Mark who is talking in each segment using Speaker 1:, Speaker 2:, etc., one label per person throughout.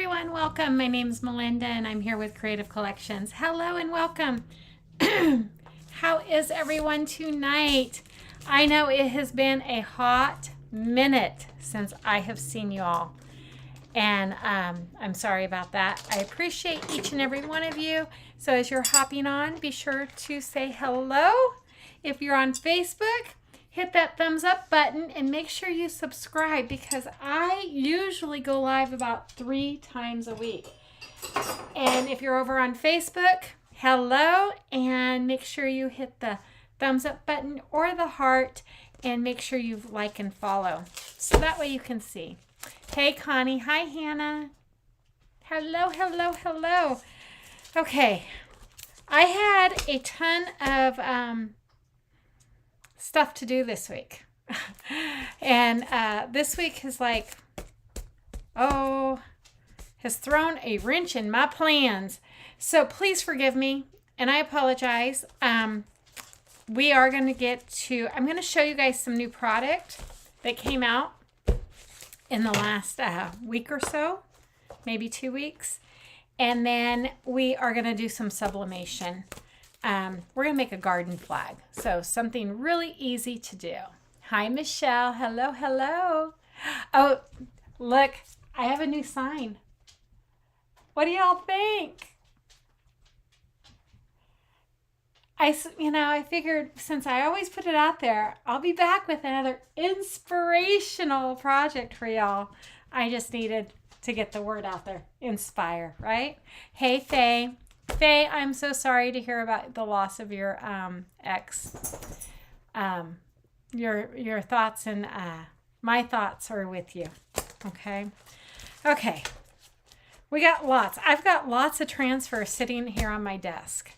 Speaker 1: everyone, welcome. My name's Melinda and I'm here with Creative Collections. Hello and welcome. How is everyone tonight? I know it has been a hot minute since I have seen you all. And I'm sorry about that. I appreciate each and every one of you. So as you're hopping on, be sure to say hello. If you're on Facebook, hit that thumbs up button and make sure you subscribe because I usually go live about 3 times a week. And if you're over on Facebook, hello, and make sure you hit the thumbs up button or the heart and make sure you like and follow so that way you can see. Hey Connie, hi Hannah. Hello, hello, hello. Okay, I had a ton of stuff to do this week. And this week is has thrown a wrench in my plans. So please forgive me, and I apologize. We are going to I'm going to show you guys some new product that came out in the last week or so, maybe 2 weeks. And then we are going to do some sublimation. We're going to make a garden flag. So something really easy to do. Hi, Michelle. Hello, hello. Oh, look, I have a new sign. What do y'all think? I figured since I always put it out there, I'll be back with another inspirational project for y'all. I just needed to get the word out there. Inspire, right? Hey, Faye. Faye, I'm so sorry to hear about the loss of your ex. Your thoughts and my thoughts are with you. Okay. Okay. We got lots. I've got lots of transfers sitting here on my desk.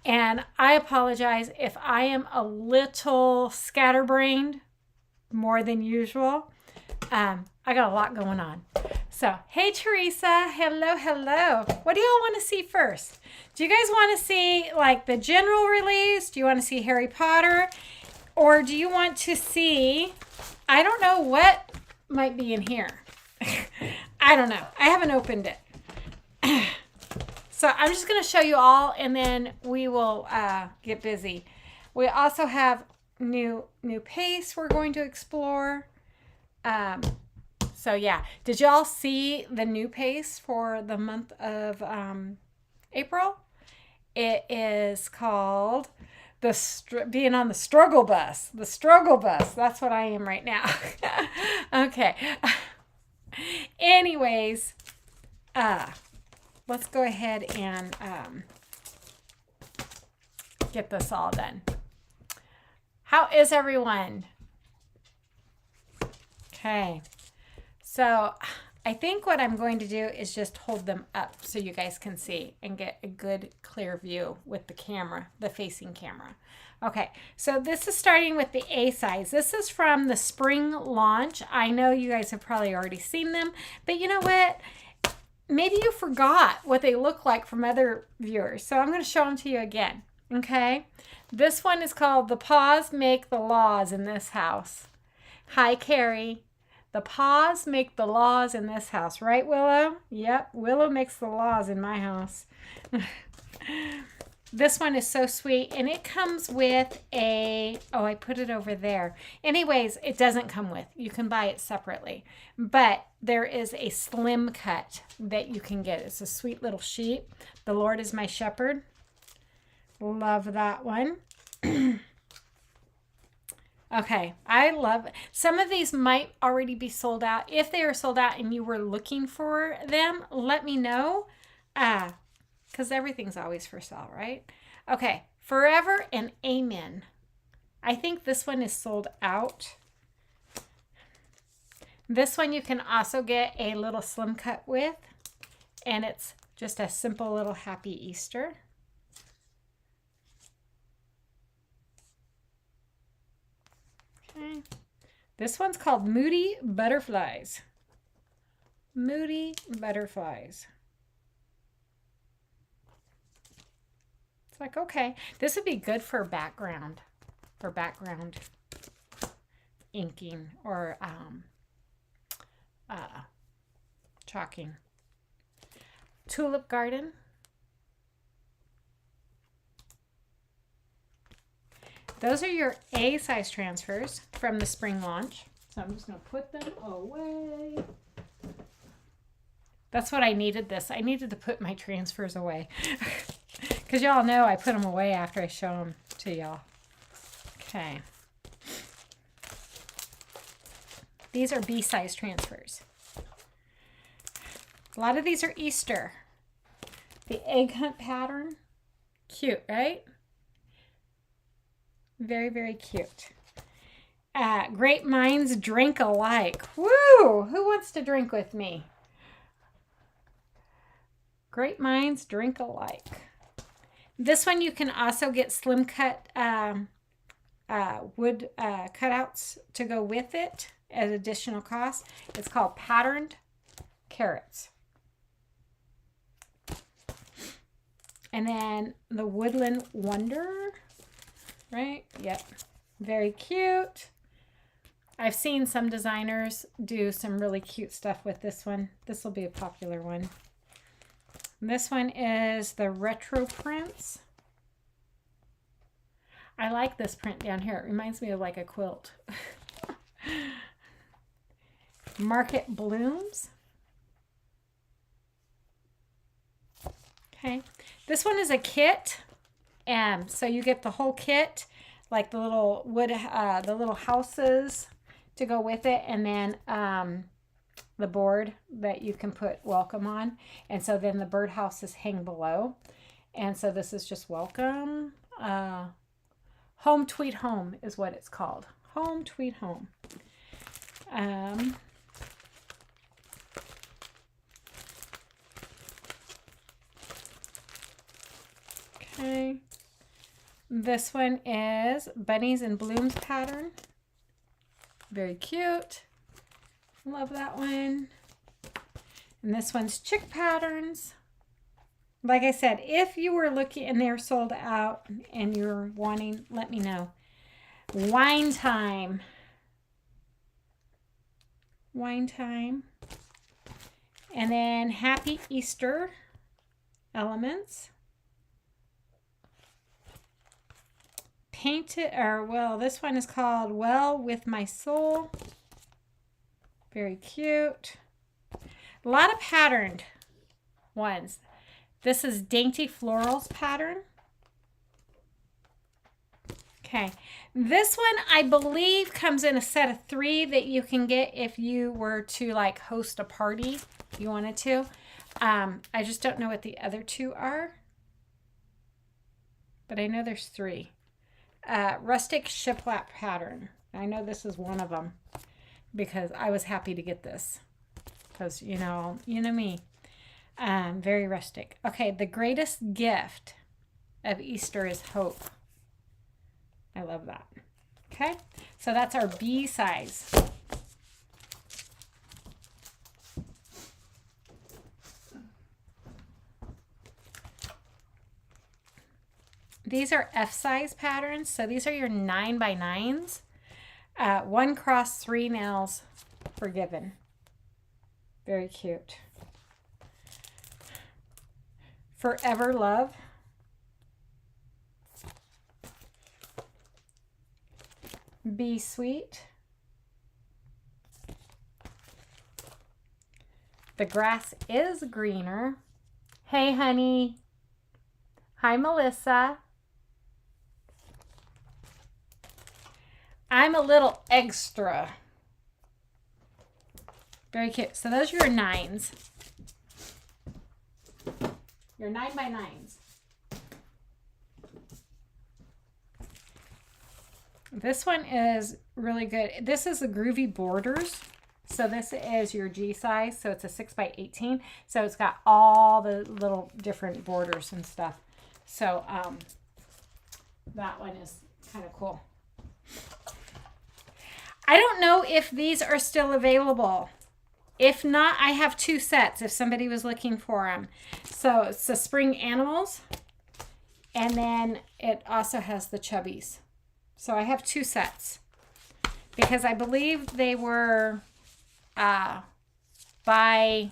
Speaker 1: And I apologize if I am a little scatterbrained more than usual. I got a lot going on. So, hey, Teresa. Hello, hello. What do y'all want to see first? Do you guys want to see like the general release? Do you want to see Harry Potter? Or do you want to see, I don't know what might be in here. I don't know. I haven't opened it. So I'm just going to show you all and then we will get busy. We also have new paste we're going to explore. So yeah, did y'all see the new paste for the month of April? It is called being on the struggle bus. The struggle bus. That's what I am right now. Okay. Anyways, let's go ahead and get this all done. How is everyone? Okay. So I think what I'm going to do is just hold them up so you guys can see and get a good clear view with the camera, the facing camera. Okay, so this is starting with the A size. This is from the spring launch. I know you guys have probably already seen them, but you know what? Maybe you forgot what they look like from other viewers. So I'm going to show them to you again. Okay, this one is called The Paws Make the Laws in This House. Hi, Carrie. The paws make the laws in this house, right, Willow? Yep, Willow makes the laws in my house. This one is so sweet, and it comes with I put it over there. Anyways, it doesn't come with. You can buy it separately. But there is a slim cut that you can get. It's a sweet little sheet. The Lord is my shepherd. Love that one. Okay, I love it. Some of these might already be sold out. If they are sold out and you were looking for them, let me know. Because everything's always for sale, right? Okay, Forever and Amen. I think this one is sold out. This one you can also get a little slim cut with. And it's just a simple little Happy Easter. Okay. This one's called Moody Butterflies. Moody Butterflies. It's like, okay, this would be good for background inking or chalking. Tulip Garden. Those are your A size transfers from the spring launch. So I'm just going to put them away. That's what I needed this. I needed to put my transfers away. Because y'all know I put them away after I show them to y'all. Okay. These are B size transfers. A lot of these are Easter. The egg hunt pattern. Cute, right? Very, very cute. Great minds drink alike. Woo! Who wants to drink with me? Great minds drink alike. This one you can also get slim cut wood cutouts to go with it at additional cost. It's called Patterned Carrots. And then the Woodland Wonder, right? Yep. Very cute. I've seen some designers do some really cute stuff with this one. This will be a popular one. This one is the Retro Prints. I like this print down here. It reminds me of like a quilt. Market Blooms. Okay. This one is a kit. So you get the whole kit, like the little wood, the little houses to go with it, and then the board that you can put welcome on. And so then the birdhouses hang below. And so this is just welcome. Home Tweet Home is what it's called. Home Tweet Home. Okay. This one is Bunnies and Blooms pattern. Very cute. Love that one. And this one's Chick Patterns. Like I said, if you were looking and they're sold out and you're wanting, let me know. Wine Time. Wine Time. And then Happy Easter Elements. Painted, or well, this one is called Well With My Soul. Very cute. A lot of patterned ones. This is Dainty Florals pattern. Okay. This one, I believe, comes in a set of 3 that you can get if you were to like host a party, if you wanted to. I just don't know what the other 2 are. But I know there's 3. Rustic Shiplap pattern. I know this is one of them because I was happy to get this because you know me. Very rustic. Okay, the greatest gift of Easter is hope. I love that. Okay, so that's our B size. These are F size patterns. So these are your 9x9s. 1 cross 3 nails forgiven. Very cute. Forever Love. Be Sweet. The Grass is Greener. Hey, honey. Hi, Melissa. I'm a little extra. Very cute. So those are your 9s. Your 9x9s. This one is really good. This is the Groovy Borders. So this is your G size. So it's a 6x18. So it's got all the little different borders and stuff. So that one is kind of cool. I don't know if these are still available. If not, I have 2 sets if somebody was looking for them. So it's the Spring Animals. And then it also has the Chubbies. So I have 2 sets. Because I believe they were by,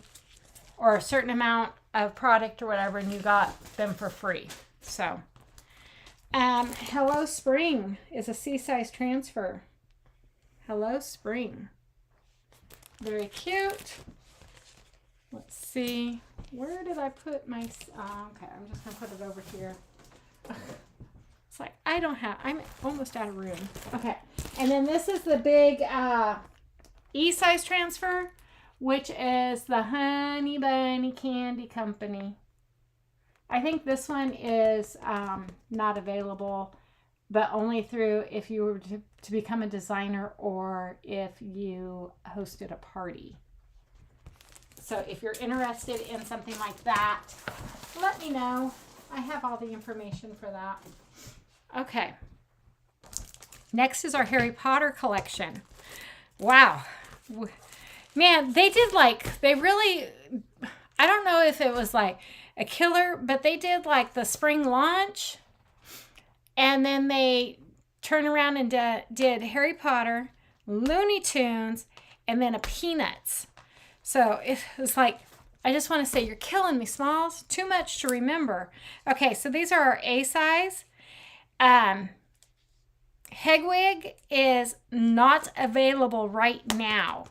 Speaker 1: or a certain amount a product or whatever, and you got them for free. So, Hello Spring is a C-size transfer. Hello Spring. Very cute. Let's see. Where did I put my... okay, I'm just going to put it over here. It's like, I'm almost out of room. Okay. And then this is the big E-size transfer, which is the Honey Bunny Candy Company. I think this one is not available, but only through if you were to become a designer or if you hosted a party. So if you're interested in something like that, let me know. I have all the information for that. Okay. Next is our Harry Potter collection. Wow. Man, they really, I don't know if it was like a killer, but they did like the spring launch, and then they turned around and did Harry Potter, Looney Tunes, and then a Peanuts. So it was like, I just want to say, you're killing me, Smalls. Too much to remember. Okay, so these are our A size. Hedwig is not available right now.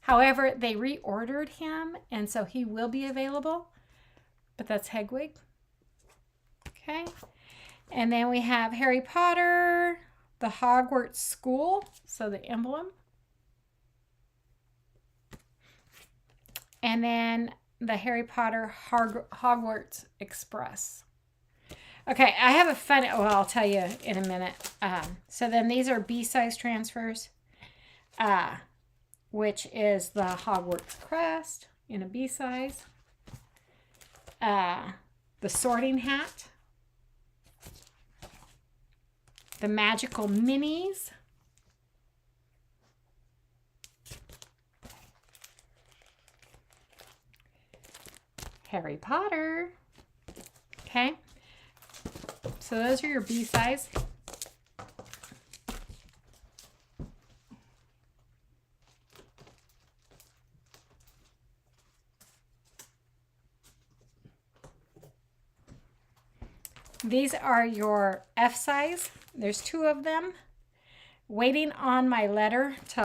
Speaker 1: However, they reordered him, and so he will be available. But that's Hedwig. Okay. And then we have Harry Potter, the Hogwarts School, so the emblem. And then the Harry Potter Hogwarts Express. Okay, I have a fun, well, I'll tell you in a minute. So then these are B-size transfers, which is the Hogwarts crest in a B-size. The sorting hat. The magical minis. Harry Potter. Okay. So those are your B-size. These are your F-size. There's 2 of them. Waiting on my letter to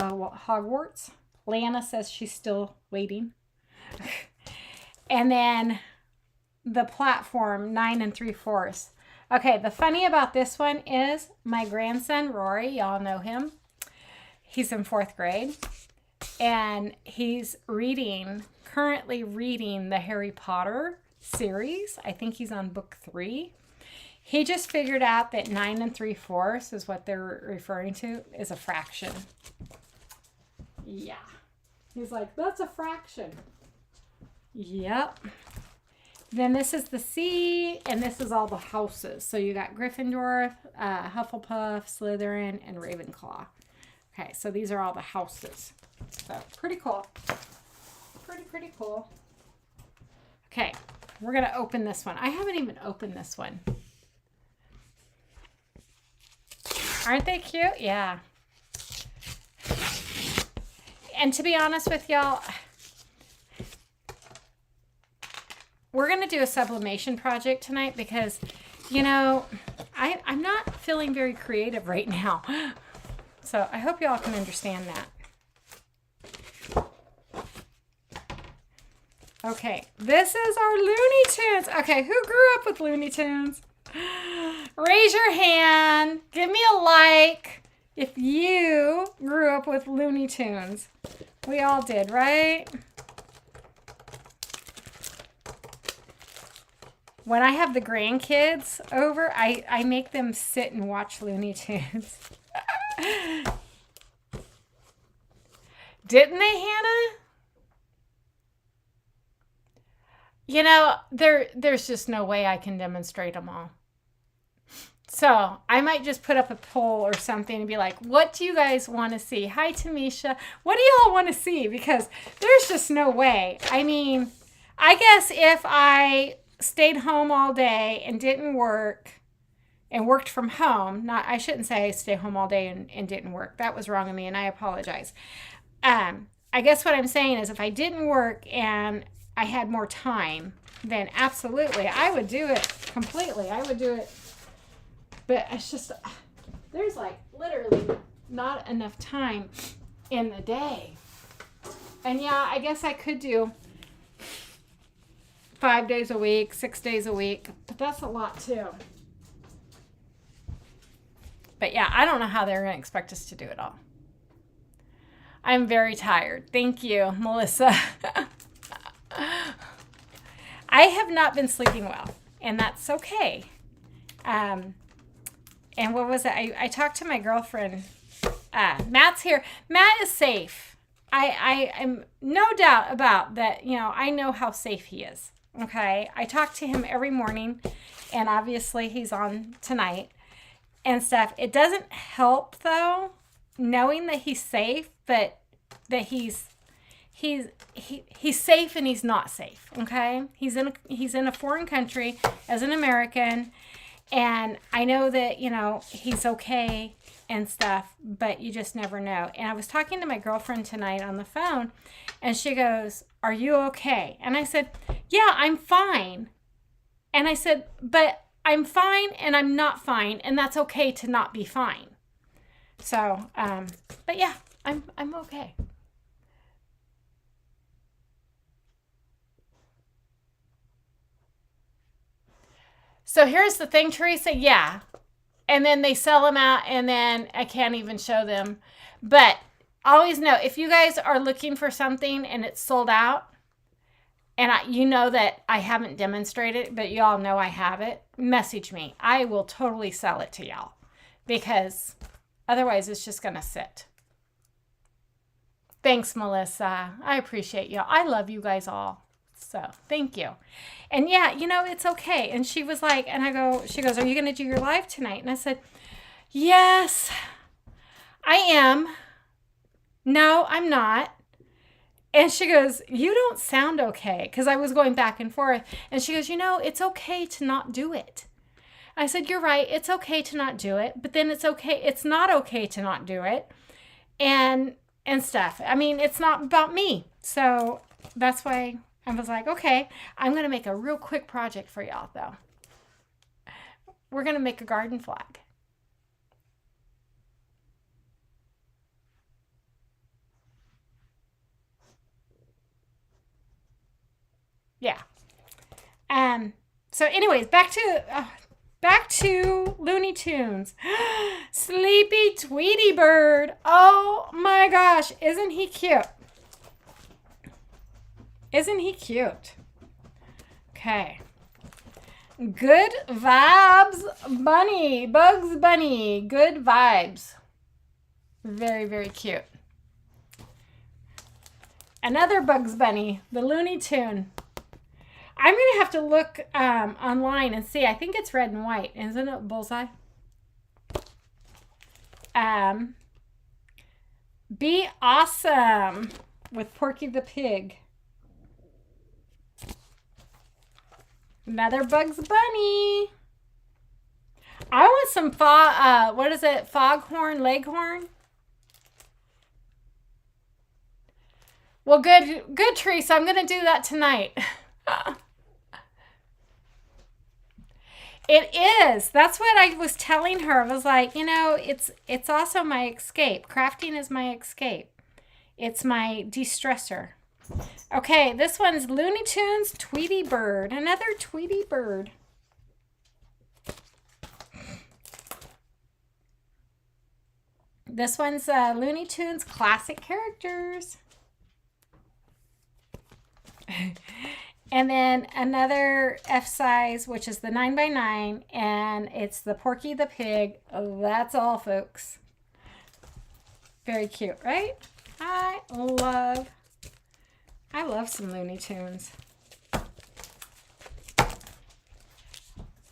Speaker 1: Hogwarts. Lana says she's still waiting. And then the platform 9 3/4. Okay, the funny about this one is my grandson, Rory, y'all know him. He's in 4th grade. And he's currently reading the Harry Potter series. I think he's on book 3. He just figured out that 9 3/4 is what they're referring to is a fraction. Yeah. He's like, that's a fraction. Yep. Then this is the C, and this is all the houses. So you got Gryffindor, Hufflepuff, Slytherin, and Ravenclaw. Okay, so these are all the houses. So pretty cool. Pretty cool. Okay, we're going to open this one. I haven't even opened this one. Aren't they cute? Yeah. And to be honest with y'all, we're going to do a sublimation project tonight because, you know, I'm not feeling very creative right now. So I hope y'all can understand that. Okay, this is our Looney Tunes. Okay, who grew up with Looney Tunes? Raise your hand. Give me a like if you grew up with Looney Tunes. We all did, right? When I have the grandkids over, I make them sit and watch Looney Tunes. Didn't they, Hannah? You know, there's just no way I can demonstrate them all. So I might just put up a poll or something and be like, what do you guys want to see? Hi, Tamisha. What do y'all want to see? Because there's just no way. I mean, I guess if I stayed home all day and didn't work and worked from home, I shouldn't say I stay home all day and didn't work. That was wrong of me, and I apologize. I guess what I'm saying is if I didn't work and I had more time, then absolutely, I would do it completely. I would do it. But it's just, there's like literally not enough time in the day. And yeah, I guess I could do 5 days a week, 6 days a week, but that's a lot too. But yeah, I don't know how they're going to expect us to do it all. I'm very tired. Thank you, Melissa. I have not been sleeping well, and that's okay. And what was it? I talked to my girlfriend. Matt's here. Matt is safe. I am no doubt about that. You know, I know how safe he is. Okay. I talk to him every morning, and obviously he's on tonight and stuff. It doesn't help though, knowing that he's safe, but that he's safe and he's not safe. Okay. He's in a foreign country as an American. And I know that, you know, he's okay and stuff, but you just never know. And I was talking to my girlfriend tonight on the phone, and she goes, "Are you okay?" And I said, "Yeah, I'm fine." And I said, "But I'm fine and I'm not fine, and that's okay to not be fine." So, but yeah, I'm okay. So here's the thing, Teresa. Yeah. And then they sell them out, and then I can't even show them. But always know, if you guys are looking for something and it's sold out, and you know that I haven't demonstrated, but y'all know I have it, message me. I will totally sell it to y'all, because otherwise it's just going to sit. Thanks, Melissa. I appreciate y'all. I love you guys all. So thank you. And yeah, you know, it's okay. And she was like, she goes, "Are you going to do your live tonight?" And I said, "Yes, I am." "No, I'm not." And she goes, "You don't sound okay." Because I was going back and forth. And she goes, "You know, it's okay to not do it." I said, "You're right. It's okay to not do it. But then it's okay. It's not okay to not do it. And stuff. I mean, it's not about me. So that's why I was like, okay, I'm going to make a real quick project for y'all, though. We're going to make a garden flag. Yeah. So anyways, back to Looney Tunes. Sleepy Tweety Bird. Oh my gosh, isn't he cute? Isn't he cute? Okay. Good vibes, Bunny. Bugs Bunny. Good vibes. Very, very cute. Another Bugs Bunny. The Looney Tune. I'm going to have to look online and see. I think it's red and white. Isn't it Bullseye? Be Awesome with Porky the Pig. Another Bugs Bunny. I want some what is it? Foghorn Leghorn? Well, good, Teresa. I'm going to do that tonight. It is. That's what I was telling her. I was like, you know, it's also my escape. Crafting is my escape. It's my de-stressor. Okay, this one's Looney Tunes Tweety Bird. Another Tweety Bird. This one's Looney Tunes classic characters. And then another F size, which is the 9x9, and it's the Porky the Pig. That's all, folks. Very cute, right? I love some Looney Tunes.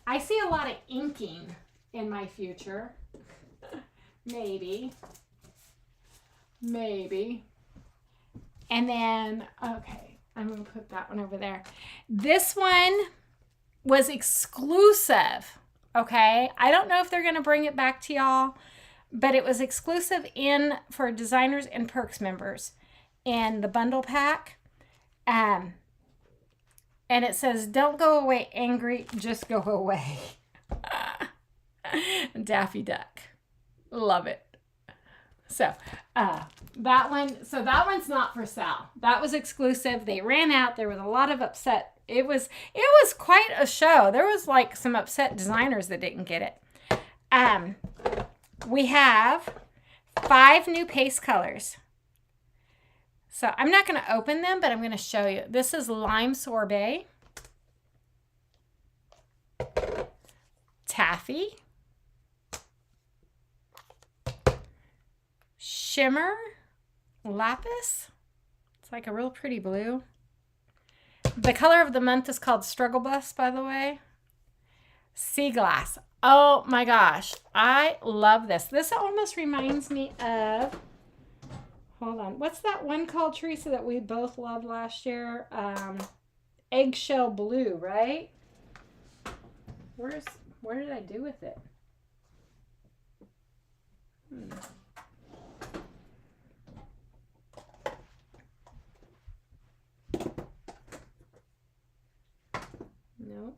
Speaker 1: I see a lot of inking in my future. Maybe. And then, okay. I'm going to put that one over there. This one was exclusive, okay? I don't know if they're going to bring it back to y'all, but it was exclusive for Designers and Perks members in the bundle pack. And it says, don't go away angry, just go away. Daffy Duck. Love it. So that one's not for sale. That was exclusive. They ran out. There was a lot of upset. It was quite a show. There was like some upset designers that didn't get it. We have 5 new paste colors. So I'm not going to open them, but I'm going to show you. This is Lime Sorbet, Taffy, Shimmer, Lapis. It's like a real pretty blue. The color of the month is called Struggle Bus, by the way. Sea Glass. Oh my gosh. I love this. This almost reminds me of, hold on. What's that one called, Teresa, that we both loved last year? Eggshell Blue, right? Where did I do with it? Nope.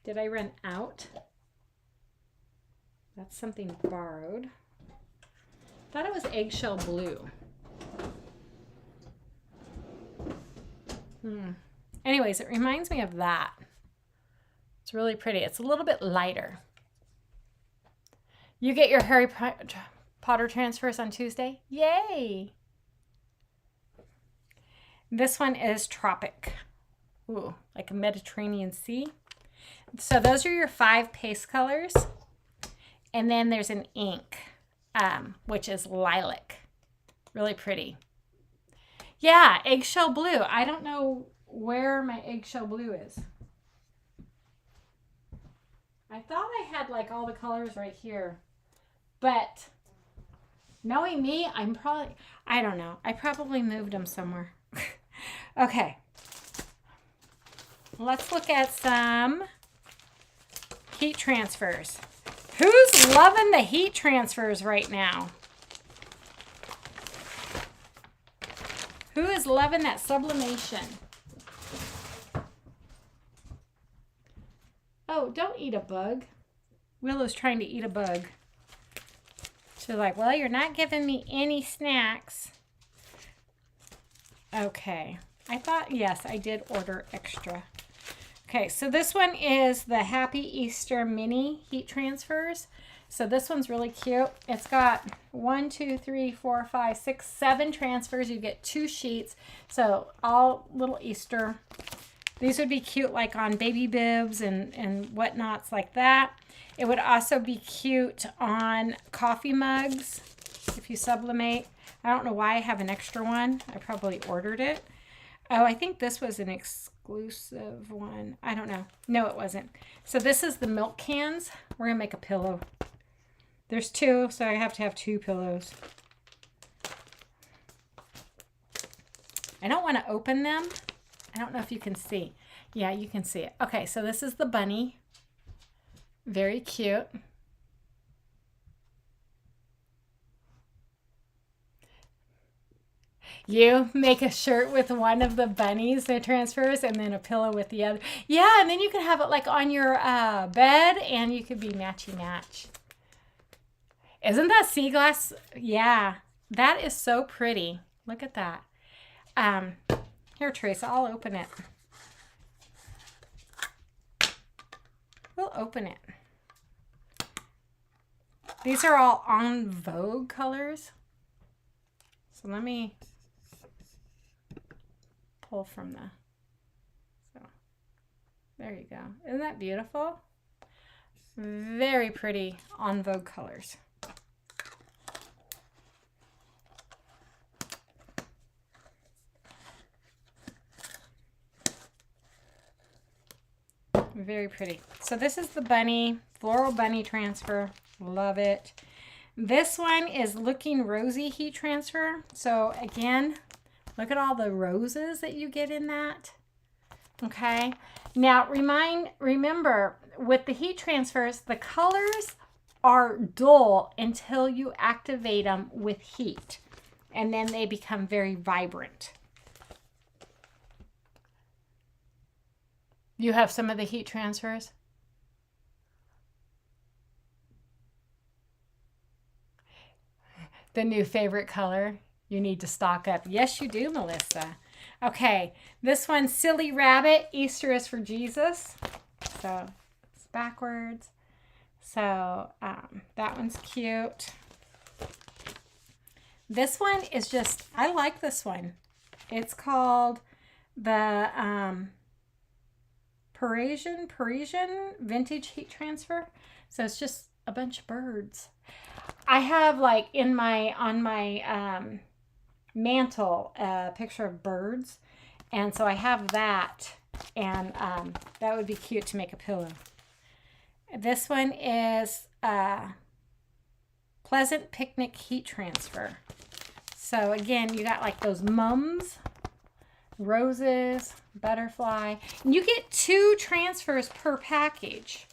Speaker 1: Did I run out? That's something borrowed. Thought it was Eggshell Blue. Anyways, it reminds me of that. It's really pretty. It's a little bit lighter. You get your Harry Potter transfers on Tuesday? Yay! This one is Tropic. Ooh, like a Mediterranean Sea. So those are your 5 paste colors. And then there's an ink, which is Lilac. Really pretty. Yeah, Eggshell Blue. I don't know where my Eggshell Blue is. I thought I had like all the colors right here. But knowing me, I don't know. I probably moved them somewhere. Okay. Let's look at some heat transfers. Who's loving the heat transfers right now? Who is loving that sublimation? Oh, don't eat a bug. Willow's trying to eat a bug. She's like, well, you're not giving me any snacks. Okay. I thought, yes, I did order extra. Okay, so this one is the Happy Easter Mini Heat Transfers. So this one's really cute. It's got 1, 2, 3, 4, 5, 6, 7 transfers. You get 2 sheets. So all little Easter. These would be cute like on baby bibs and whatnots like that. It would also be cute on coffee mugs if you sublimate. I don't know why I have an extra one. I probably ordered it. Oh, I think this was an exclusive one. I don't know. No, it wasn't. So this is the milk cans. We're going to make a pillow. There's 2, so I have to have 2 pillows. I don't want to open them. I don't know if you can see. Yeah, you can see it. Okay, so this is the bunny. Very cute. You make a shirt with one of the bunnies that transfers and then a pillow with the other. Yeah, and then you can have it like on your bed and you could be matchy match. Isn't that sea glass? Yeah, that is so pretty. Look at that. Here, Teresa, I'll open it. We'll open it. These are all En Vogue colors. So let me pull from the, so there you go. Isn't that beautiful? Very pretty En Vogue colors. Very pretty. So this is the bunny, floral bunny transfer. Love it. This one is Looking Rosy heat transfer. So again, look at all the roses that you get in that. Okay. Now remember with the heat transfers, the colors are dull until you activate them with heat. And then they become very vibrant. You have some of the heat transfers? The new favorite color. You need to stock up. Yes, you do, Melissa. Okay, this one, Silly Rabbit. Easter is for Jesus. So it's backwards. So that one's cute. This one is just, I like this one. It's called the Parisian Vintage Heat Transfer. So it's just a bunch of birds. I have like on my mantle a picture of birds, and so I have that, and that would be cute to make a pillow. This one is Pleasant Picnic Heat Transfer. So again, you got like those mums, roses, butterfly, and you get 2 transfers per package.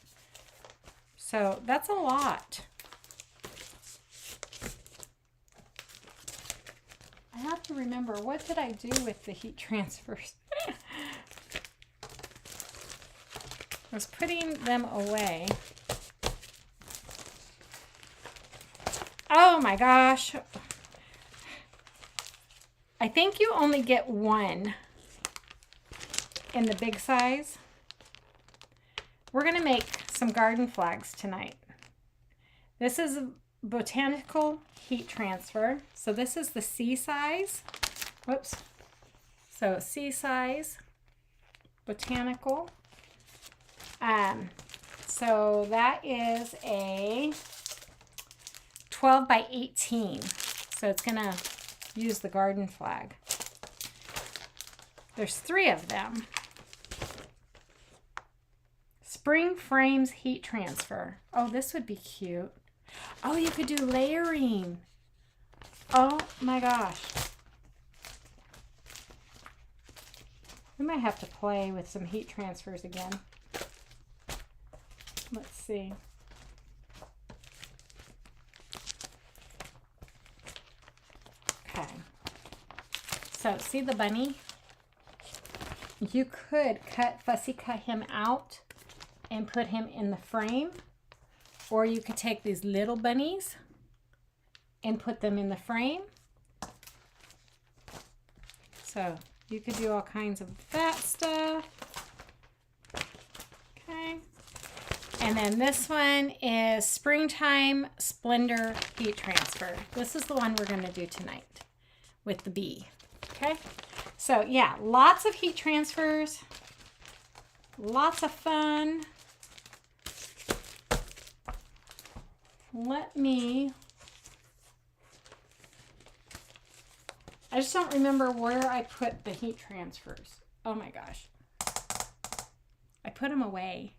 Speaker 1: So that's a lot. I have to remember, what did I do with the heat transfers? I was putting them away. Oh my gosh. I think you only get 1 in the big size. We're going to make some garden flags tonight. This is a botanical heat transfer. So this is the C size. Whoops. So C size, botanical. So that is a 12 by 18. So it's going to use the garden flag. There's 3 of them. Spring Frames Heat Transfer. Oh, this would be cute. Oh, you could do layering. Oh my gosh. We might have to play with some heat transfers again. Let's see. Okay. So, see the bunny? You could fussy cut him out and put him in the frame. Or you could take these little bunnies and put them in the frame. So you could do all kinds of that stuff. Okay. And then this one is Springtime Splendor Heat Transfer. This is the one we're going to do tonight with the bee. Okay. So yeah, lots of heat transfers. Lots of fun. I just don't remember where I put the heat transfers. Oh my gosh. I put them away.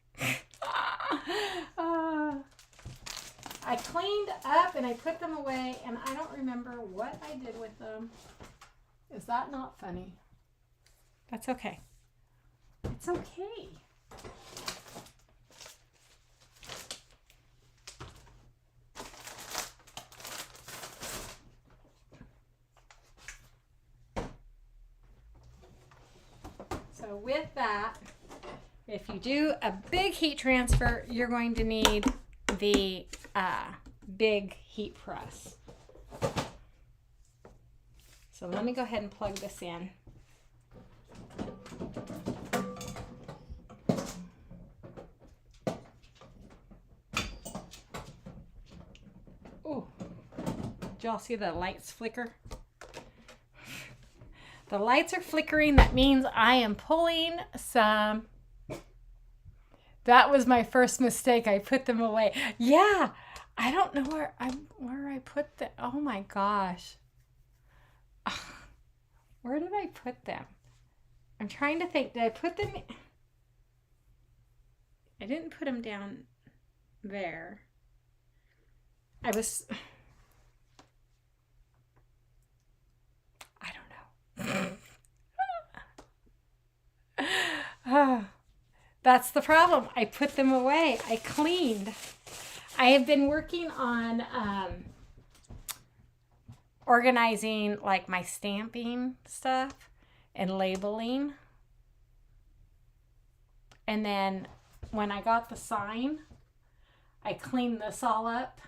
Speaker 1: I cleaned up and I put them away, and I don't remember what I did with them. Is that not funny? That's okay. It's okay. So with that, if you do a big heat transfer, you're going to need the big heat press. So let me go ahead and plug this in. Oh, did y'all see the lights flicker? The lights are flickering. That means I am pulling some. That was my first mistake. I put them away. Yeah, I don't know where I put them. Oh my gosh. Where did I put them? I'm trying to think. Did I put them? I didn't put them down there. I don't know. That's the problem. I put them away. I cleaned. I have been working on organizing like my stamping stuff and labeling. And then when I got the sign, I cleaned this all up.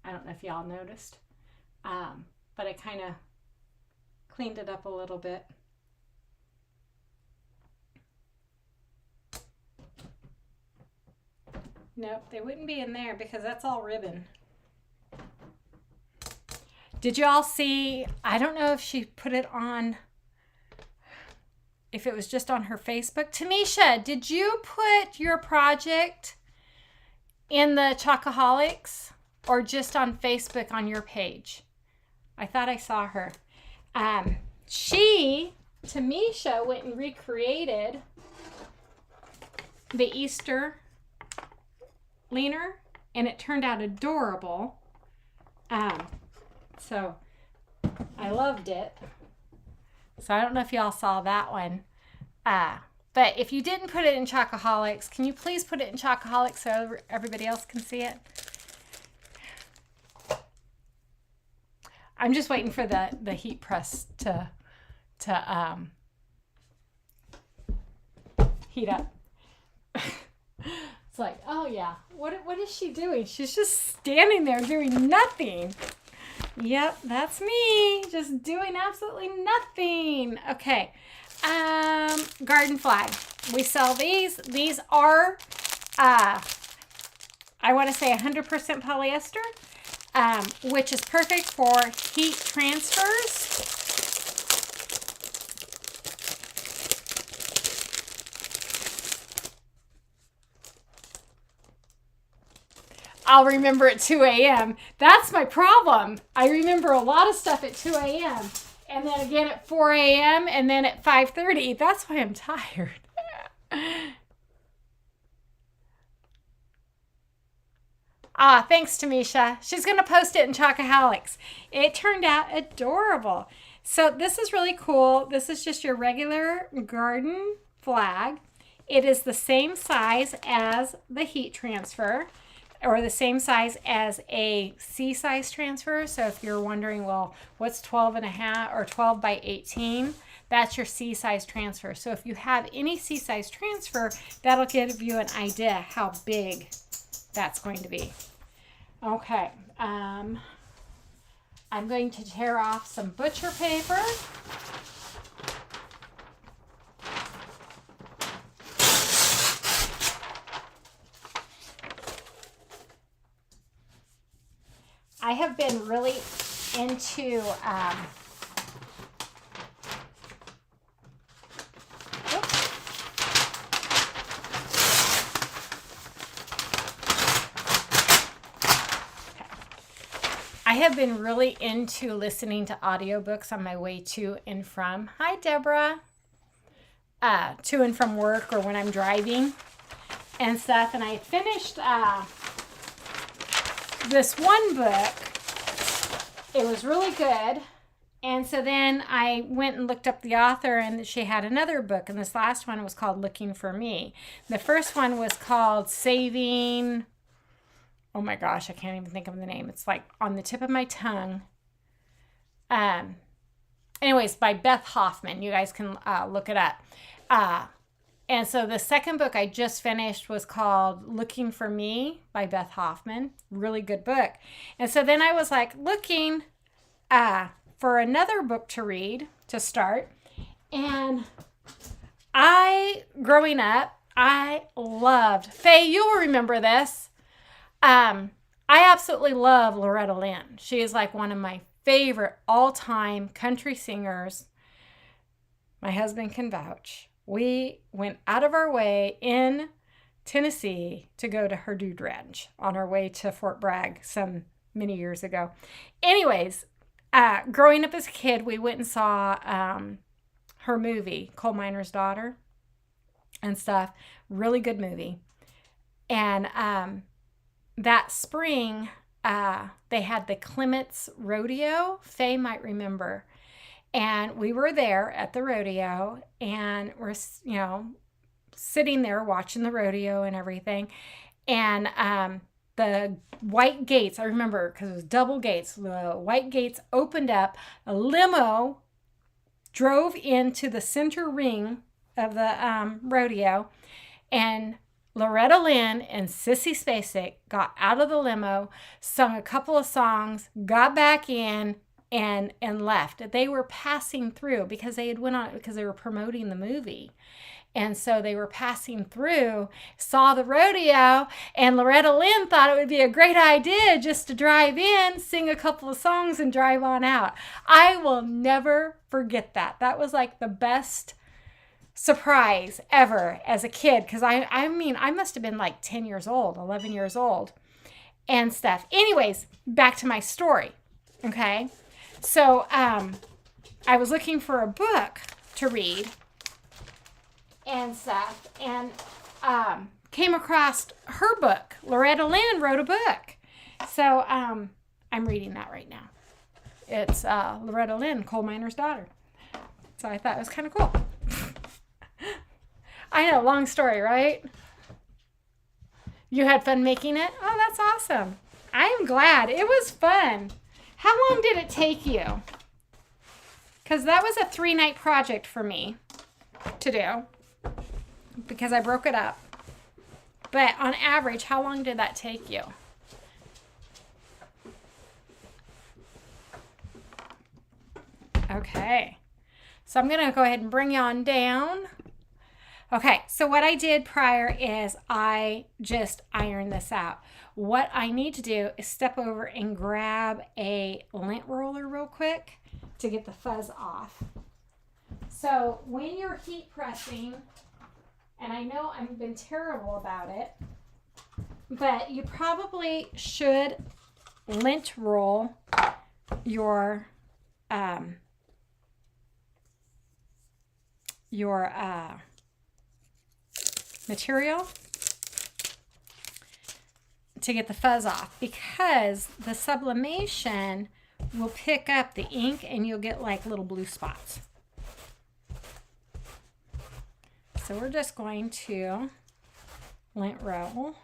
Speaker 1: I don't know if y'all noticed, but I kind of cleaned it up a little bit. Nope, they wouldn't be in there because that's all ribbon. Did y'all see, I don't know if she put it on, if it was just on her Facebook. Tamisha, did you put your project in the Chocoholics or just on Facebook on your page? I thought I saw her. Tamisha went and recreated the Easter leaner, and it turned out adorable. So I loved it. So I don't know if y'all saw that one. But if you didn't put it in Chocoholics, can you please put it in Chocoholics so everybody else can see it? I'm just waiting for the heat press to heat up. It's like, oh yeah, what is she doing? She's just standing there doing nothing. Yep, that's me, just doing absolutely nothing. Okay, garden flag. We sell these. These are, I want to say 100% polyester, which is perfect for heat transfers. I'll remember at 2 a.m. That's my problem. I remember a lot of stuff at 2 a.m. and then again at 4 a.m. and then at 5:30. That's why I'm tired. Thanks, Tamisha. She's going to post it in Chocoholics. It turned out adorable. So this is really cool. This is just your regular garden flag. It is the same size as the heat transfer, or the same size as a C-size transfer. So if you're wondering, well, what's 12 and a half or 12 by 18? That's your C-size transfer. So if you have any C-size transfer, that'll give you an idea how big that's going to be. Okay, I'm going to tear off some butcher paper. I have been really into listening to audiobooks on my way to and from. Hi, Deborah. To and from work or when I'm driving and stuff. And I finished this one book. It was really good. And so then I went and looked up the author, and she had another book. And this last one was called Looking for Me. The first one was called Saving... Oh my gosh, I can't even think of the name. It's like on the tip of my tongue. Anyways, by Beth Hoffman. You guys can look it up. And so the second book I just finished was called Looking for Me by Beth Hoffman. Really good book. And so then I was like looking for another book to read to start. And growing up, I loved, Faye, you'll remember this. I absolutely love Loretta Lynn. She is like one of my favorite all-time country singers. My husband can vouch. We went out of our way in Tennessee to go to her dude ranch on our way to Fort Bragg many years ago. Anyways, growing up as a kid, we went and saw her movie, Coal Miner's Daughter and stuff. Really good movie. And that spring, they had the Clements Rodeo. Faye might remember. And we were there at the rodeo, and we're, sitting there watching the rodeo and everything. And the white gates, I remember because it was double gates, the white gates opened up. A limo drove into the center ring of the rodeo. And Loretta Lynn and Sissy Spacek got out of the limo, sung a couple of songs, got back in, and left. They were passing through because they were promoting the movie. And so they were passing through, saw the rodeo, and Loretta Lynn thought it would be a great idea just to drive in, sing a couple of songs, and drive on out. I will never forget that. That was like the best surprise ever as a kid, because I mean, I must have been like 10 years old, 11 years old and stuff. Anyways, back to my story, okay? So I was looking for a book to read and stuff, and came across her book. Loretta Lynn wrote a book. So I'm reading that right now. It's Loretta Lynn, Coal Miner's Daughter. So I thought it was kind of cool. I know, long story, right? You had fun making it? Oh, that's awesome. I am glad. It was fun. How long did it take you? Because that was a 3-night project for me to do, because I broke it up. But on average, how long did that take you? Okay. So I'm going to go ahead and bring you on down. Okay, so what I did prior is I just ironed this out. What I need to do is step over and grab a lint roller real quick to get the fuzz off. So when you're heat pressing, and I know I've been terrible about it, but you probably should lint roll your material to get the fuzz off, because the sublimation will pick up the ink and you'll get like little blue spots. So we're just going to lint roll.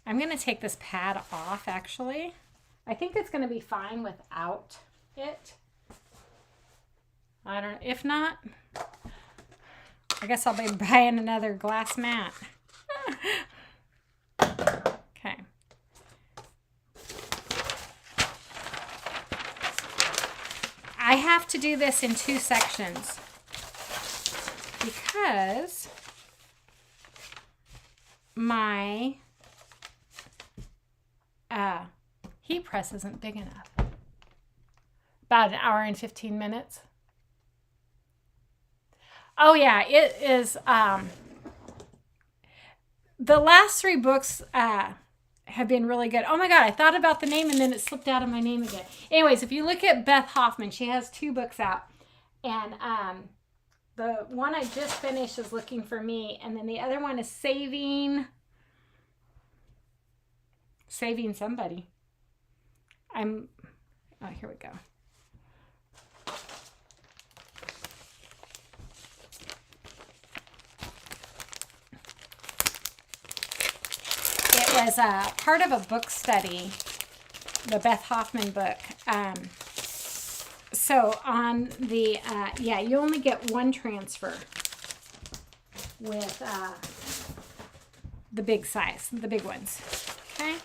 Speaker 1: I'm going to take this pad off, actually. I think it's going to be fine without it. I don't know. If not, I guess I'll be buying another glass mat. Okay. I have to do this in 2 sections because my heat press isn't big enough. About 1 hour and 15 minutes. Oh yeah, it is. The last 3 books have been really good. Oh my God, I thought about the name and then it slipped out of my name again. Anyways, if you look at Beth Hoffman, she has 2 books out. And the one I just finished is Looking for Me. And then the other one is Saving Somebody. Oh, here we go. It was part of a book study, the Beth Hoffman book. So on the, you only get 1 transfer with the big size, the big ones. Okay.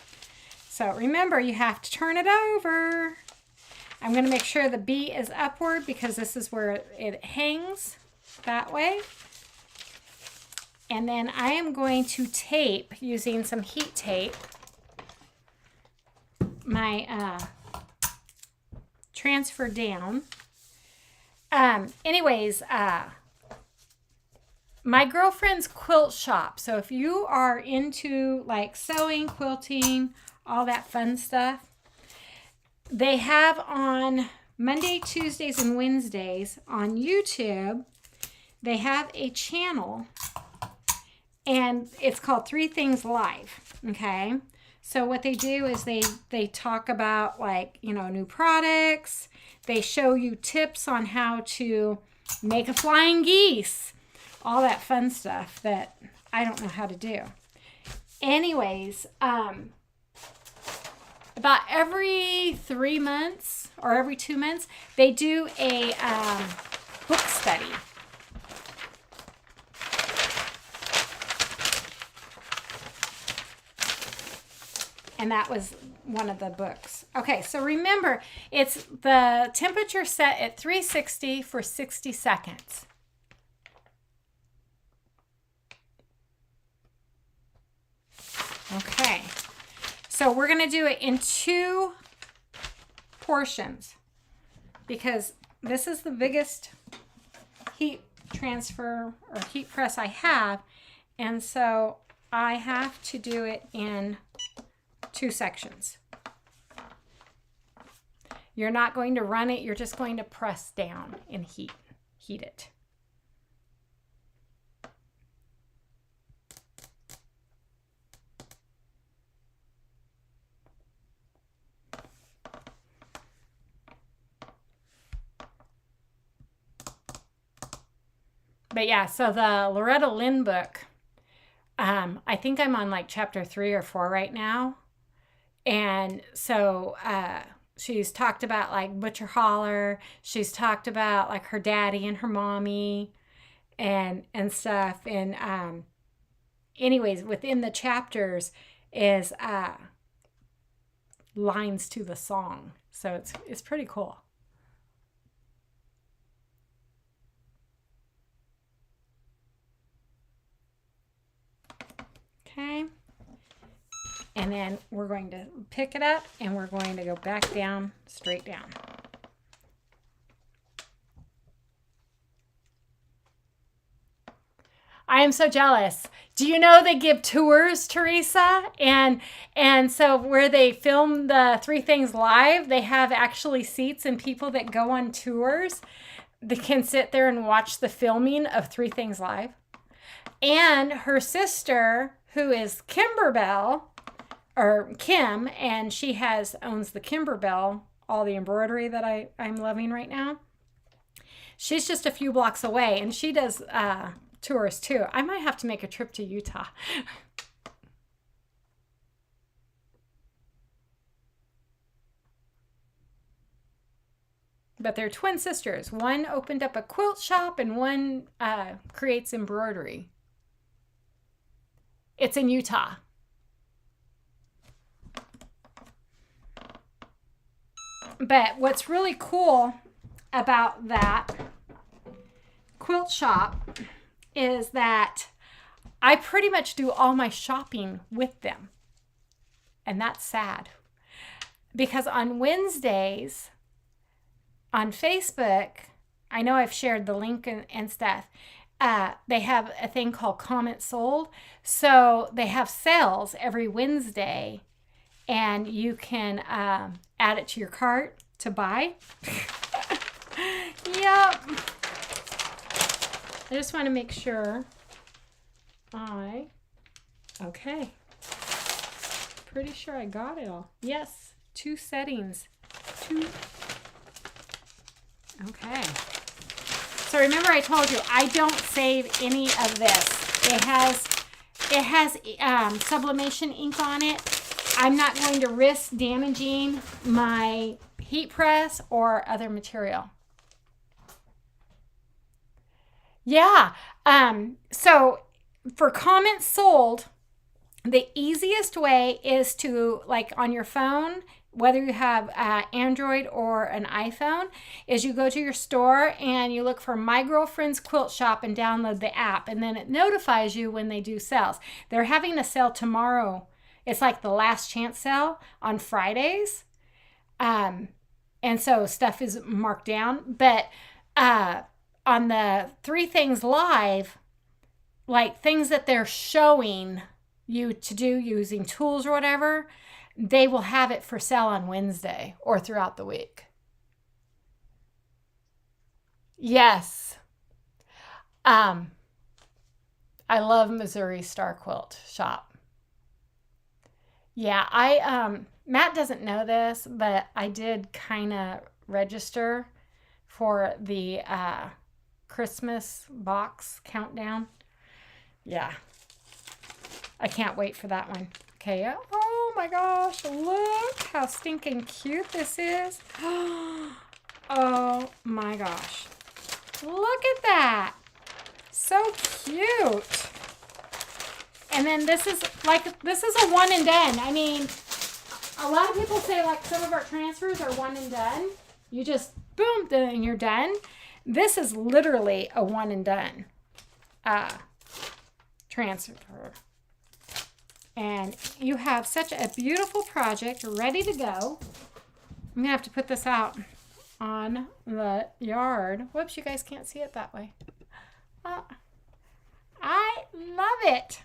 Speaker 1: So remember, you have to turn it over. I'm going to make sure the B is upward because this is where it hangs that way. And then I am going to tape, using some heat tape, my transfer down. Anyways, my girlfriend's quilt shop. So if you are into like sewing, quilting, all that fun stuff, they have on Monday, Tuesdays, and Wednesdays on YouTube, they have a channel. And it's called 3 Things Live, okay? So what they do is they talk about, like, you know, new products. They show you tips on how to make a flying geese. All that fun stuff that I don't know how to do. Anyways, about every 3 months or every 2 months, they do a book study. And that was one of the books. Okay, so remember, it's the temperature set at 360 for 60 seconds. Okay, so we're going to do it in 2 portions because this is the biggest heat transfer or heat press I have, and so I have to do it in 2 sections. You're not going to run it, you're just going to press down and heat it. But yeah, so the Loretta Lynn book, I think I'm on like chapter 3 or 4 right now. And so she's talked about like Butcher Holler. She's talked about like her daddy and her mommy and stuff. And anyways, within the chapters is lines to the song. So it's pretty cool. Okay. And then we're going to pick it up and we're going to go back down, straight down. I am so jealous. Do you know they give tours, Teresa? And so where they film the 3 Things Live, they have actually seats and people that go on tours that can sit there and watch the filming of 3 Things Live. And her sister, who is Kimberbell, or Kim, and she owns the Kimberbell, all the embroidery that I'm loving right now. She's just a few blocks away, and she does tours too. I might have to make a trip to Utah. But they're twin sisters. One opened up a quilt shop, and one creates embroidery. It's in Utah. But what's really cool about that quilt shop is that I pretty much do all my shopping with them. And that's sad. Because on Wednesdays, on Facebook, I know I've shared the link and stuff, they have a thing called Comment Sold. So they have sales every Wednesday, and you can add it to your cart to buy. Yep. I just want to make sure okay. Pretty sure I got it all. Yes, 2 settings. 2. Okay. So remember I told you I don't save any of this. It has sublimation ink on it. I'm not going to risk damaging my heat press or other material. Yeah. So for comments sold, the easiest way is to, like on your phone, whether you have Android or an iPhone, is you go to your store and you look for My Girlfriend's Quilt Shop and download the app, and then it notifies you when they do sales. They're having a sale tomorrow. It's like the last chance sale on Fridays. And so stuff is marked down. But on the 3 Things Live, like things that they're showing you to do using tools or whatever, they will have it for sale on Wednesday or throughout the week. Yes. I love Missouri Star Quilt Shop. Yeah, Matt doesn't know this, but I did kind of register for the Christmas box countdown. Yeah. I can't wait for that one. Okay. Oh my gosh. Look how stinking cute this is. Oh my gosh. Look at that. So cute. And then this is a one and done. I mean, a lot of people say like some of our transfers are one and done. You just boom, then you're done. This is literally a one and done transfer. And you have such a beautiful project ready to go. I'm going to have to put this out on the yard. Whoops, you guys can't see it that way. I love it.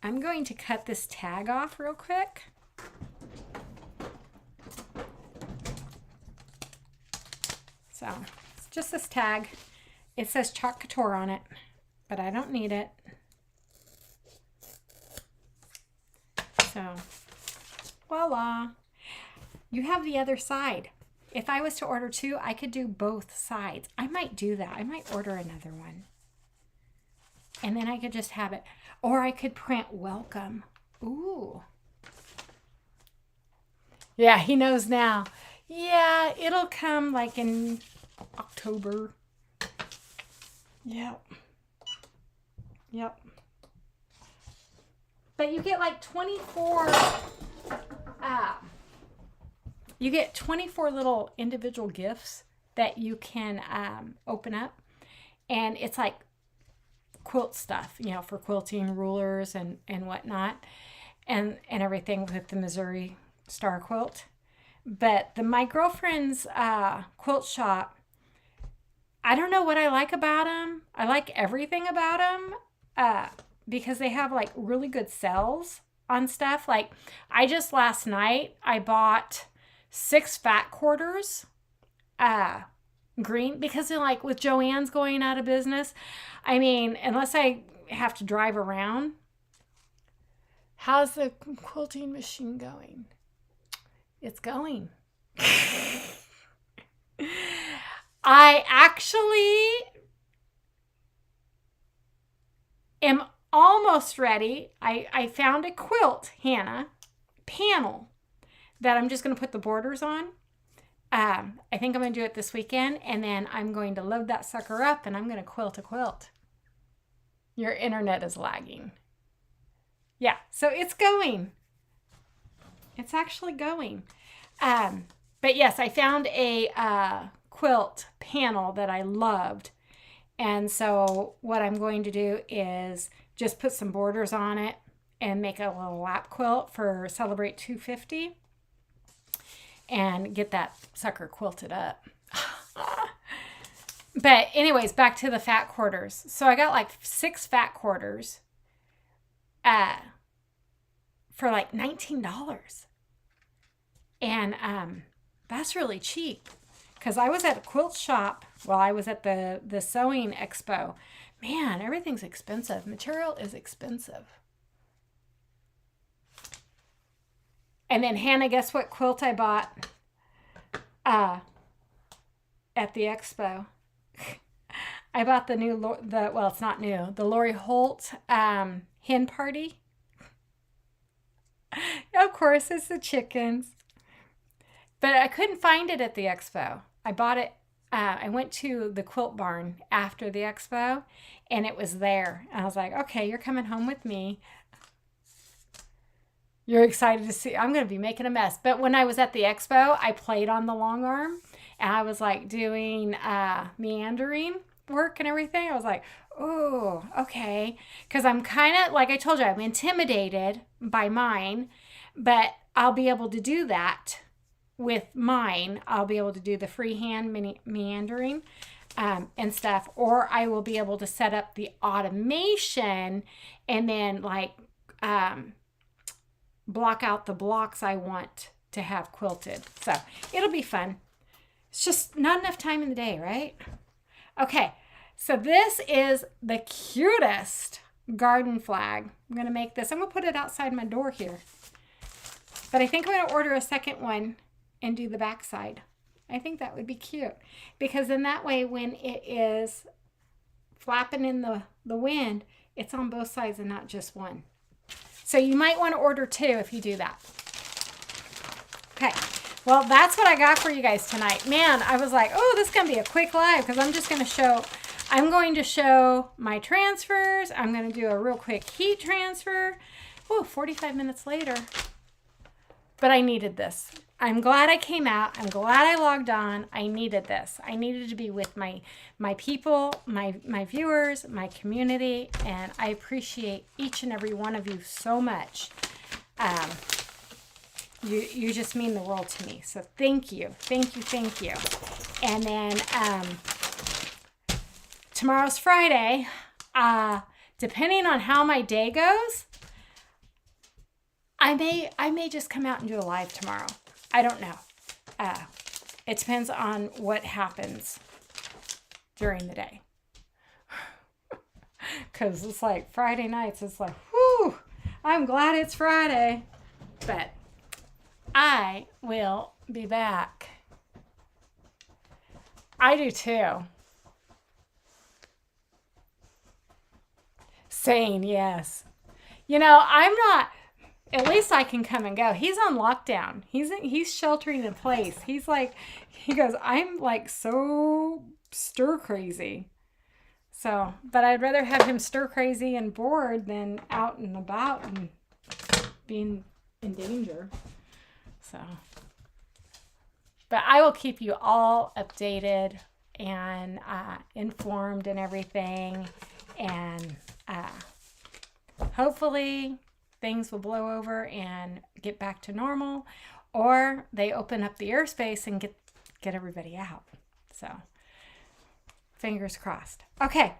Speaker 1: I'm going to cut this tag off real quick. So, it's just this tag. It says Chalk Couture on it, but I don't need it. So, voila. You have the other side. If I was to order two, I could do both sides. I might do that. I might order another one. And then I could just have it. Or I could print welcome. Ooh. Yeah, he knows now. Yeah, it'll come like in October. Yep. Yep. But you get like 24, you get 24 little individual gifts that you can open up. And it's like quilt stuff, you know, for quilting, rulers and whatnot, and everything with the Missouri Star Quilt. But my girlfriend's quilt shop, I don't know what I like about them. I like everything about them because they have like really good sales on stuff. Like last night, I bought 6 fat quarters, green, because they're like with Joann's going out of business. I mean, unless I have to drive around. How's the quilting machine going? It's going. I actually am almost ready. I found a quilt, Hannah, panel that I'm just going to put the borders on. I think I'm going to do it this weekend, and then I'm going to load that sucker up, and I'm going to quilt a quilt. Your internet is lagging. Yeah, so it's going. It's actually going. But yes, I found a quilt panel that I loved. And so what I'm going to do is just put some borders on it and make a little lap quilt for Celebrate 250 and get that sucker quilted up. But anyways, back to the fat quarters. So I got like 6 fat quarters for like $19. And that's really cheap. Because I was at a quilt shop while I was at the sewing expo. Man, everything's expensive. Material is expensive. And then, Hannah, guess what quilt I bought at the expo? I bought the new, well, it's not new, the Lori Holt hen party. Of course, it's the chickens. But I couldn't find it at the expo. I bought it, I went to the quilt barn after the expo, and it was there. And I was like, okay, you're coming home with me. You're excited to see, I'm going to be making a mess. But when I was at the expo, I played on the long arm, and I was like doing meandering work and everything. I was like, oh, okay. Because I'm kind of, like I told you, I'm intimidated by mine, but I'll be able to do that with mine. I'll be able to do the freehand meandering and stuff, or I will be able to set up the automation and then like block out the blocks I want to have quilted. So it'll be fun. It's just not enough time in the day, right? Okay, so this is the cutest garden flag. I'm going to make this. I'm going to put it outside my door here. But I think I'm going to order a second one and do the back side. I think that would be cute. Because then that way when it is flapping in the wind, it's on both sides and not just one. So you might want to order 2 if you do that. Okay. Well, that's what I got for you guys tonight. Man, I was like, oh, this is going to be a quick live because I'm just going to show, I'm going to show my transfers. I'm going to do a real quick heat transfer. Oh, 45 minutes later. but I needed this. I'm glad I came out. I'm glad I logged on. I needed this. I needed to be with my people, my viewers, my community, and I appreciate each and every one of you so much. You just mean the world to me. So thank you. Thank you. Thank you. And then tomorrow's Friday. Depending on how my day goes, I may just come out and do a live tomorrow. I don't know. It depends on what happens during the day. Because it's like Friday nights, it's like, whew, I'm glad it's Friday. But I will be back. I do too. Saying yes. You know, I'm not... At least I can come and go. He's on lockdown. He's sheltering in place. He goes, I'm like so stir crazy. So, but I'd rather have him stir crazy and bored than out and about and being in danger. So, but I will keep you all updated and informed and everything. And hopefully things will blow over and get back to normal, or they open up the airspace and get everybody out. So fingers crossed. Okay,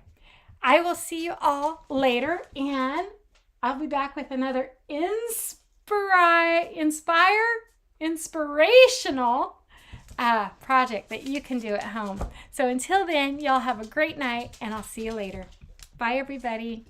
Speaker 1: I will see you all later, and I'll be back with another inspirational project that you can do at home. So until then, y'all have a great night, and I'll see you later. Bye, everybody.